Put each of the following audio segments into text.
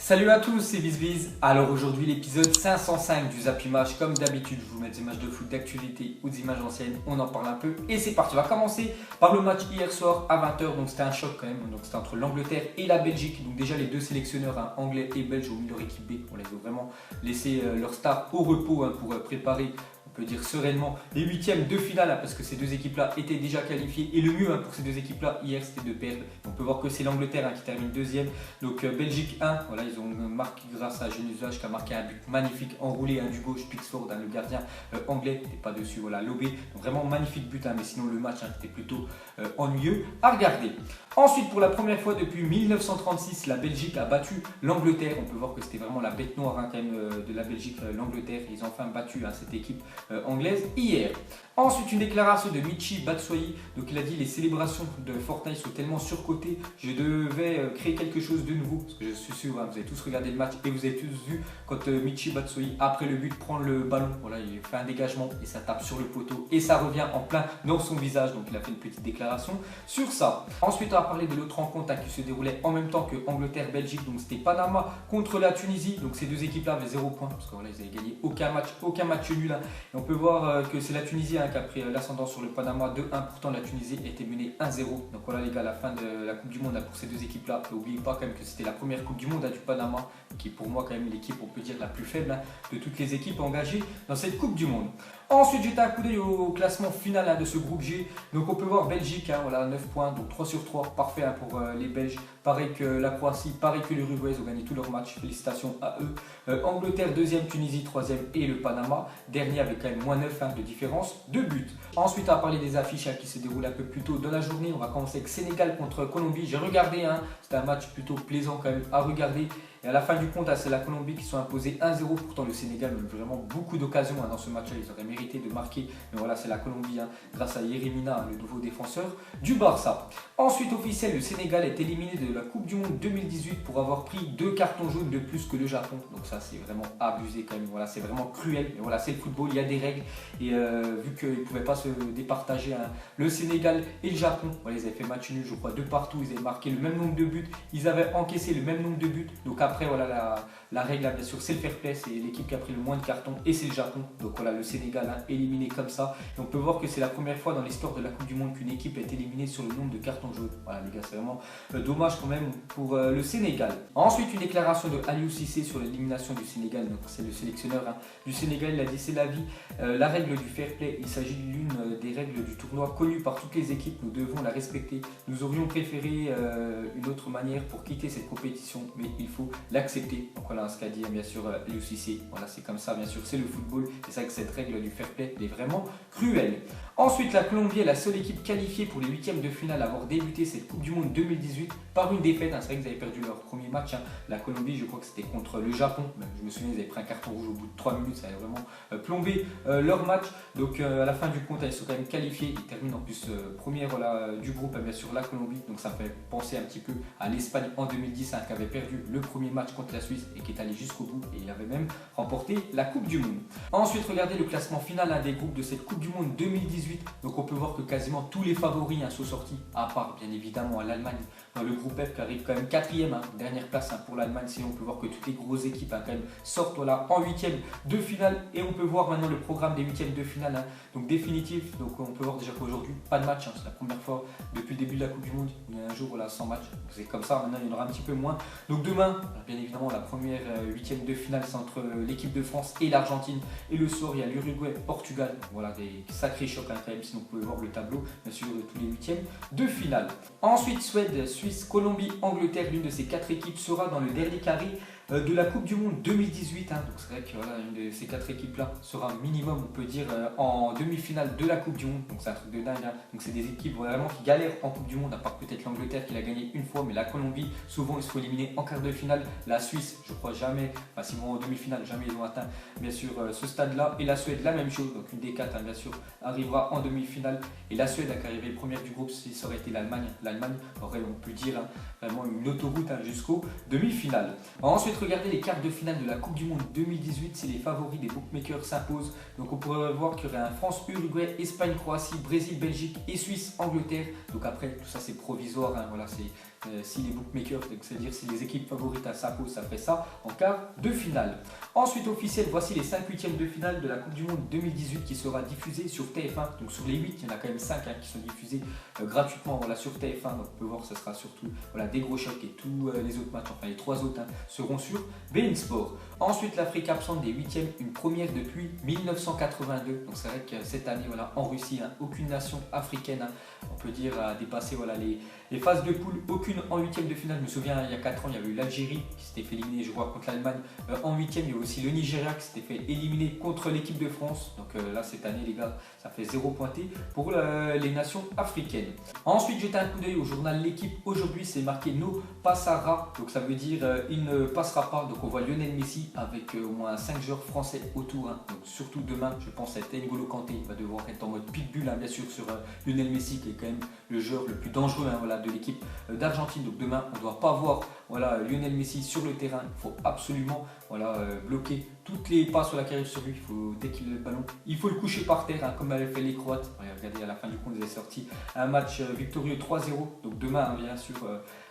Salut à tous, c'est BizBiz. Alors aujourd'hui l'épisode 505 du Zap Image. Comme d'habitude, je vous mets des images de foot d'actualité ou des images anciennes, on en parle un peu et c'est parti. On va commencer par le match hier soir à 20 h, donc c'était un choc quand même. Donc c'était entre l'Angleterre et la Belgique. Donc déjà les deux sélectionneurs, anglais et belges, ont mis leur équipe B. On les a vraiment laissé leur stars au repos pour préparer, on peut dire sereinement, les huitièmes de finale, parce que ces deux équipes-là étaient déjà qualifiées. Et le mieux pour ces deux équipes-là hier, c'était de perdre. On peut voir que c'est l'Angleterre qui termine deuxième. Donc Belgique 1, voilà, ils ont marqué grâce à Genusage qui a marqué un but magnifique, enroulé du gauche, Pickford, le gardien anglais n'était pas dessus, voilà, lobé. Donc vraiment magnifique but, mais sinon le match était plutôt ennuyeux à regarder. Ensuite, pour la première fois depuis 1936, la Belgique a battu l'Angleterre. On peut voir que c'était vraiment la bête noire quand même de la Belgique, l'Angleterre. Ils ont enfin battu cette équipe anglaise hier. Ensuite, une déclaration de Michy Batshuayi. Donc il a dit: les célébrations de Fortnite sont tellement surcotées, je devais créer quelque chose de nouveau. Parce que je suis sûr, vous avez tous regardé le match et vous avez tous vu quand Michy Batshuayi, après le but, prend le ballon. Voilà, il fait un dégagement et ça tape sur le poteau et ça revient en plein dans son visage. Donc il a fait une petite déclaration sur ça. Ensuite, on va parler de l'autre rencontre qui se déroulait en même temps que Angleterre-Belgique. Donc c'était Panama contre la Tunisie. Donc ces deux équipes-là avaient 0 points parce que voilà, ils avaient gagné aucun match nul. Et on peut voir que c'est la Tunisie qui a pris l'ascendant sur le Panama 2-1. Pourtant la Tunisie était menée 1-0. Donc voilà les gars, la fin de la Coupe du Monde pour ces deux équipes-là. N'oubliez pas quand même que c'était la première Coupe du Monde du Panama, qui est pour moi quand même l'équipe, on peut dire, la plus faible de toutes les équipes engagées dans cette Coupe du Monde. Ensuite, j'étais un coup d'œil au classement final de ce groupe G. Donc on peut voir Belgique, voilà, 9 points, donc 3 sur 3, parfait pour les Belges. Pareil que la Croatie, pareil que l'Uruguay, ils ont gagné tous leurs matchs, félicitations à eux. Angleterre deuxième, Tunisie troisième et le Panama dernier avec quand même moins 9 de différence de but. Ensuite, on va parler des affiches qui se déroulent un peu plus tôt dans la journée. On va commencer avec Sénégal contre Colombie. J'ai regardé, c'était un match plutôt plaisant quand même à regarder. Et à la fin du compte, c'est la Colombie qui sont imposés 1-0. Pourtant, le Sénégal a eu vraiment beaucoup d'occasions dans ce match-là. Ils auraient mérité de marquer. Mais voilà, c'est la Colombie grâce à Yerry Mina, le nouveau défenseur du Barça. Ensuite, officiel, le Sénégal est éliminé de la Coupe du Monde 2018 pour avoir pris 2 cartons jaunes de plus que le Japon. Donc ça, c'est vraiment abusé quand même. Voilà, c'est vraiment cruel. Mais voilà, c'est le football, il y a des règles. Et vu qu'ils ne pouvaient pas se départager le Sénégal et le Japon, voilà, ils avaient fait match nul, je crois, 2 partout. Ils avaient marqué le même nombre de buts. Ils avaient encaissé le même nombre de buts. Donc après, voilà, la règle, bien sûr, c'est le fair play. C'est l'équipe qui a pris le moins de cartons et c'est le Japon. Donc voilà, le Sénégal éliminé comme ça. Et on peut voir que c'est la première fois dans l'histoire de la Coupe du Monde qu'une équipe est éliminée sur le nombre de cartons jaunes. Voilà les gars, c'est vraiment dommage quand même pour le Sénégal. Ensuite, une déclaration de Aliou Cissé sur l'élimination du Sénégal. Donc c'est le sélectionneur du Sénégal. Il a dit: c'est la vie, la règle du fair play. Il s'agit de l'une des règles du tournoi connue par toutes les équipes. Nous devons la respecter. Nous aurions préféré une autre manière pour quitter cette compétition, mais il faut l'accepter. Donc voilà ce qu'a dit bien sûr Aliou Cissé. Voilà, c'est comme ça, bien sûr, c'est le football. C'est ça que cette règle du fair play est vraiment cruelle. Ensuite, la Colombie est la seule équipe qualifiée pour les huitièmes de finale à avoir débuté cette Coupe du Monde 2018 par une défaite. C'est vrai qu'ils avaient perdu leur premier match. La Colombie, je crois que c'était contre le Japon. Je me souviens, ils avaient pris un carton rouge au bout de 3 minutes. Ça avait vraiment plombé leur match. Donc à la fin du compte, ils sont quand même qualifiés. Ils terminent en plus première du groupe, bien sûr, la Colombie. Donc ça fait penser un petit peu à l'Espagne en 2010 qui avait perdu le premier match contre la Suisse et qui est allé jusqu'au bout. Et il avait même remporté la Coupe du Monde. Ensuite, regardez le classement final des groupes de cette Coupe du Monde 2018. Donc on peut voir que quasiment tous les favoris sont sortis, à part bien évidemment l'Allemagne dans le groupe F qui arrive quand même 4e, dernière place pour l'Allemagne. Sinon on peut voir que toutes les grosses équipes quand même sortent en huitième de finale. Et on peut voir maintenant le programme des huitièmes de finale, donc définitif. Donc on peut voir déjà qu'aujourd'hui pas de match, c'est la première fois depuis le début de la Coupe du Monde. Il y a un jour sans match, c'est comme ça. Maintenant il y en aura un petit peu moins. Donc demain, bien évidemment, la première huitième de finale c'est entre l'équipe de France et l'Argentine. Et le soir il y a l'Uruguay, Portugal. Voilà des sacrés chocs quand même. Sinon vous pouvez voir le tableau bien sûr de tous les huitièmes de finale. Ensuite, Suède, Suisse, Colombie, Angleterre, l'une de ces 4 équipes sera dans le dernier carré de la Coupe du Monde 2018. Donc c'est vrai que voilà, une de ces 4 équipes-là sera minimum, on peut dire, en demi-finale de la Coupe du Monde. Donc c'est un truc de dingue. Donc c'est des équipes vraiment qui galèrent en Coupe du Monde, à part peut-être l'Angleterre qui l'a gagné une fois, mais la Colombie, souvent ils se font éliminer en quart de finale. La Suisse, je crois jamais, enfin s'ils vont en demi-finale, jamais ils ont atteint bien sûr ce stade-là. Et la Suède, la même chose. Donc une des 4 bien sûr arrivera en demi-finale. Et la Suède qui arrivée première du groupe, si ça aurait été l'Allemagne, aurait, on peut dire, vraiment une autoroute jusqu'au demi-finale. Ensuite, regardez les quarts de finale de la Coupe du Monde 2018. Si les favoris des bookmakers s'imposent, donc on pourrait voir qu'il y aurait un France, Uruguay, Espagne, Croatie, Brésil, Belgique et Suisse, Angleterre. Donc après, tout ça c'est provisoire, voilà, si les bookmakers, c'est-à-dire si les équipes favorites à sa cause, ça fait ça en quart de finale. Ensuite officiel, voici les 5 huitièmes de finale de la Coupe du Monde 2018 qui sera diffusée sur TF1. Donc sur les 8, il y en a quand même 5 qui sont diffusés gratuitement voilà, sur TF1. Donc on peut voir que ce sera surtout voilà, des gros chocs et tous les autres matchs, enfin les 3 autres seront sur beIN Sport. Ensuite l'Afrique absente des 8e, une première depuis 1982. Donc c'est vrai que cette année voilà, en Russie, aucune nation africaine, on peut dire, a dépassé voilà, les phases de poule, aucune en 8e de finale. Je me souviens il y a 4 ans, il y avait eu l'Algérie qui s'était fait éliminer, je crois, contre l'Allemagne en 8e. Il y a aussi le Nigeria qui s'était fait éliminer contre l'équipe de France. Donc là cette année les gars, ça fait 0 pointé pour les nations africaines. Ensuite jetez un coup d'œil au journal L'équipe. Aujourd'hui c'est marqué no passera, donc ça veut dire il ne passera pas. Donc on voit Lionel Messi avec au moins 5 joueurs français autour. Donc surtout demain je pense être N'Golo Kanté, il va devoir être en mode pitbull bien sûr sur Lionel Messi qui est quand même le joueur le plus dangereux voilà, de l'équipe d'Argentine. Donc demain on ne doit pas voir voilà, Lionel Messi sur le terrain. Il faut absolument voilà, bloquer toutes les passes sur la carrière sur lui. Il faut, dès qu'il a le ballon, il faut le coucher par terre comme avaient fait les Croates. Regardez à la fin du compte ils avaient sorti un match victorieux 3-0. Donc demain bien sûr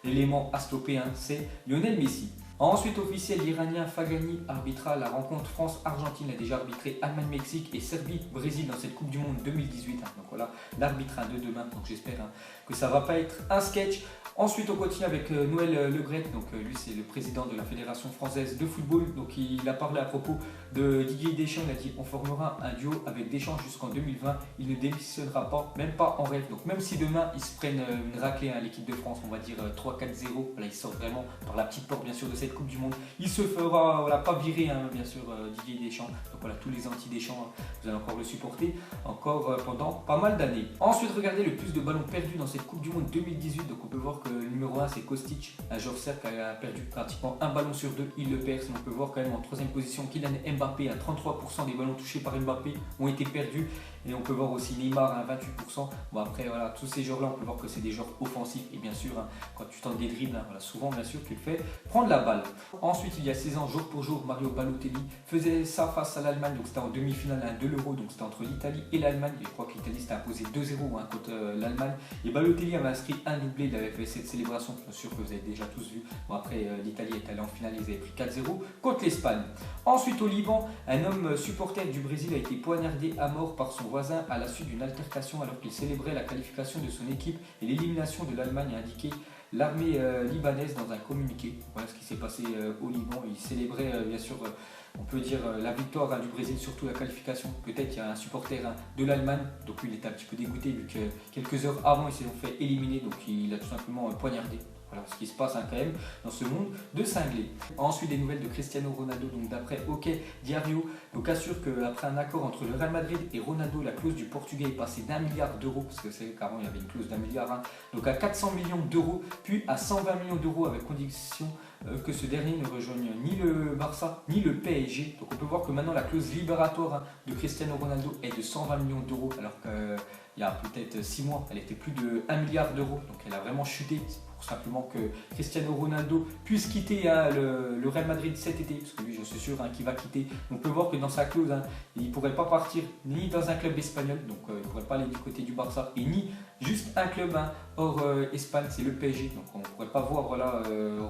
l'élément à stopper c'est Lionel Messi. Ensuite officiel, l'Iranien Fagani arbitra la rencontre France-Argentine. Il a déjà arbitré Allemagne-Mexique et Serbie-Brésil dans cette Coupe du Monde 2018. Donc voilà l'arbitre de demain. Donc j'espère que ça ne va pas être un sketch. Ensuite on continue avec Noël Le Graët, donc lui c'est le président de la Fédération Française de Football. Donc il a parlé à propos de Didier Deschamps, il a dit on formera un duo avec Deschamps jusqu'en 2020, il ne démissionnera pas, même pas en rêve. Donc même si demain ils se prennent une raclée à l'équipe de France, on va dire 3-4-0, voilà, il sort vraiment par la petite porte bien sûr de cette Coupe du Monde. Il se fera voilà, pas virer bien sûr Didier Deschamps. Donc voilà, tous les anti-Deschamps, vous allez encore le supporter encore pendant pas mal d'années. Ensuite regardez le plus de ballons perdus dans cette Coupe du Monde 2018. Donc on peut voir que le numéro 1 c'est Kostic, un joueur serbe qui a perdu pratiquement un ballon sur 2, il le perd. On peut voir quand même en 3e position Kylian Mbappé, à 33% des ballons touchés par Mbappé ont été perdus. Et on peut voir aussi Neymar à 28%. Bon après voilà, tous ces joueurs là on peut voir que c'est des joueurs offensifs. Et bien sûr quand tu tentes des dribbles, voilà, souvent bien sûr tu le fais prendre la balle. Ensuite il y a 16 ans, jour pour jour, Mario Balotelli faisait ça face à l'Allemagne. Donc c'était en demi-finale de l'Euro, donc c'était entre l'Italie et l'Allemagne. Et je crois que l'Italie s'était imposé 2-0 contre l'Allemagne. Et Balotelli avait inscrit un doublé, il avait fait cette célébration, bien sûr que vous avez déjà tous vu. Bon après l'Italie est allée en finale, ils avaient pris 4-0 contre l'Espagne. Ensuite au Liban, un homme supporter du Brésil a été poignardé à mort par son voisin à la suite d'une altercation alors qu'il célébrait la qualification de son équipe et l'élimination de l'Allemagne, a indiqué l'armée libanaise dans un communiqué. Voilà ce qui s'est passé au Liban. Il célébrait bien sûr, on peut dire, la victoire du Brésil, surtout la qualification. Peut-être qu'il y a un supporter de l'Allemagne, donc lui il était un petit peu dégoûté vu que quelques heures avant ils se sont fait éliminer, donc il a tout simplement poignardé. Voilà ce qui se passe quand même dans ce monde de cinglés. Ensuite des nouvelles de Cristiano Ronaldo, donc d'après OK Diario, donc assure qu'après un accord entre le Real Madrid et Ronaldo, la clause du Portugais est passée d'1 milliard d'euros, parce que c'est qu'avant il y avait une clause d'1 milliard, donc à 400 millions d'euros, puis à 120 millions d'euros avec condition que ce dernier ne rejoigne ni le Barça ni le PSG. Donc on peut voir que maintenant la clause libératoire de Cristiano Ronaldo est de 120 millions d'euros, alors qu'il y a peut-être 6 mois elle était plus de 1 milliard d'euros, donc elle a vraiment chuté. Simplement que Cristiano Ronaldo puisse quitter le Real Madrid cet été, parce que lui je suis sûr qu'il va quitter. On peut voir que dans sa clause il ne pourrait pas partir ni dans un club espagnol, donc il ne pourrait pas aller du côté du Barça, et ni juste un club hors Espagne, c'est le PSG. Donc on ne pourrait pas voir voilà,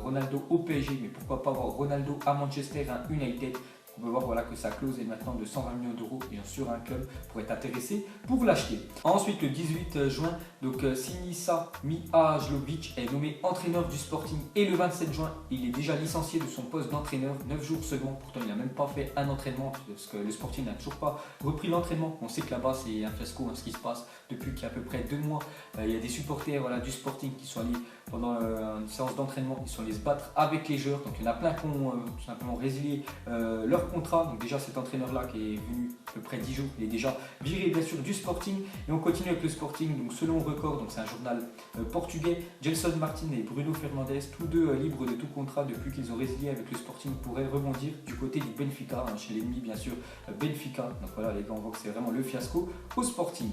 Ronaldo au PSG, mais pourquoi pas voir Ronaldo à Manchester United. On peut voir voilà, que sa clause est maintenant de 120 millions d'euros. Bien sûr, un club pourrait être intéressé pour l'acheter. Ensuite, le 18 juin, donc Sinisa Mihajlovic est nommé entraîneur du Sporting. Et le 27 juin, il est déjà licencié de son poste d'entraîneur. 9 jours seulement. Pourtant, il n'a même pas fait un entraînement parce que le Sporting n'a toujours pas repris l'entraînement. On sait que là-bas, c'est un fiasco ce qui se passe depuis qu'il y a à peu près 2 mois. Il y a des supporters voilà, du Sporting qui sont allés pendant une séance d'entraînement. Ils sont allés se battre avec les joueurs. Donc, il y en a plein qui ont tout simplement résilié leur contrat. Donc déjà cet entraîneur là qui est venu à peu près 10 jours, il est déjà viré bien sûr du Sporting. Et on continue avec le Sporting, donc selon Record, donc c'est un journal portugais, Gelson Martin et Bruno Fernandes, tous deux libres de tout contrat depuis qu'ils ont résilié avec le Sporting, pourraient rebondir du côté du Benfica, chez l'ennemi bien sûr Benfica. Donc voilà les gars, on voit que c'est vraiment le fiasco au Sporting.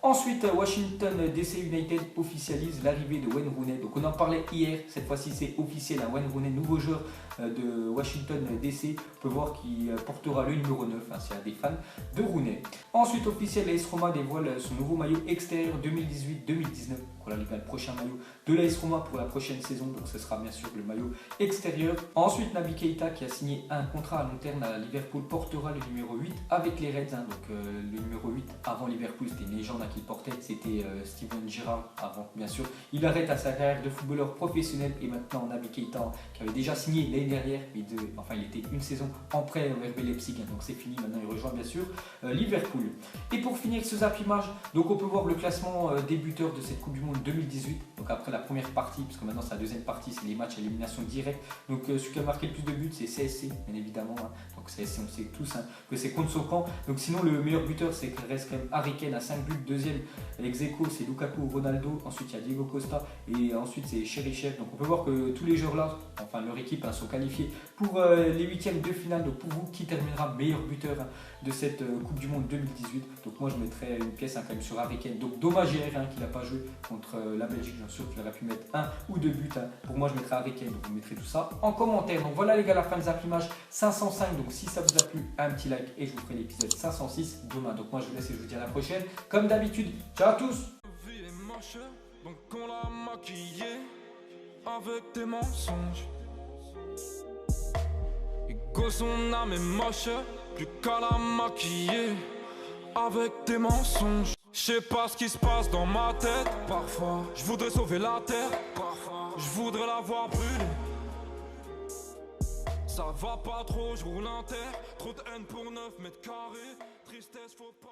Ensuite Washington DC United officialise l'arrivée de Wayne Rooney. Donc on en parlait hier, cette fois-ci c'est officiel, Wayne Rooney, nouveau joueur de Washington DC. On peut voir qu'il portera le numéro 9 s'il y a des fans de Rooney. Ensuite officiel, l'AS Roma dévoile son nouveau maillot extérieur 2018-2019. pour la Liga le prochain maillot de l'AS Roma pour la prochaine saison, donc ce sera bien sûr le maillot extérieur. Ensuite, Naby Keita qui a signé un contrat à long terme à Liverpool portera le numéro 8 avec les Reds, donc le numéro 8 avant Liverpool c'était une légende qui le portait, c'était Steven Gerrard avant bien sûr. Il arrête à sa carrière de footballeur professionnel et maintenant Naby Keita qui avait déjà signé l'année dernière, il était une saison en prêt au RB Leipzig, donc c'est fini, maintenant il rejoint bien sûr Liverpool. Et pour finir ce zappimage, donc on peut voir le classement des buteurs de cette Coupe du Monde 2018, donc après la première partie, parce que maintenant c'est la deuxième partie, c'est les matchs à élimination directe, donc celui qui a marqué le plus de buts c'est CSC bien évidemment, donc CSC on sait tous que c'est contre son camp, donc sinon le meilleur buteur c'est reste quand même Harry Kane à 5 buts, deuxième ex aequo c'est Lukaku, Ronaldo, ensuite il y a Diego Costa et ensuite c'est Cheryshev, donc on peut voir que tous les joueurs là, enfin leur équipe sont qualifiés pour les huitièmes de finale, donc pour vous qui terminera meilleur buteur de cette Coupe du Monde 2018, donc moi je mettrais une pièce quand même sur Harry Kane, donc dommage hier qu'il n'a pas joué contre la Belgique, bien sûr qu'il aurait pu mettre 1 ou 2 buts, pour moi je mettrais Harry Kane, donc vous mettrez tout ça en commentaire. Donc voilà les gars, la fin de Zappimage 505, donc si ça vous a plu, un petit like et je vous ferai l'épisode 506 demain, donc moi je vous laisse et je vous dis à la prochaine, comme d'habitude, ciao à tous. Donc on l'a maquillé avec des mensonges. Et son âme est moche, plus qu'à la maquiller avec des mensonges. Je sais pas ce qui se passe dans ma tête. Parfois, je voudrais sauver la terre. Parfois, je voudrais la voir brûler. Ça va pas trop, je roule en terre. Trop de haine pour 9 mètres carrés. Tristesse, faut pas.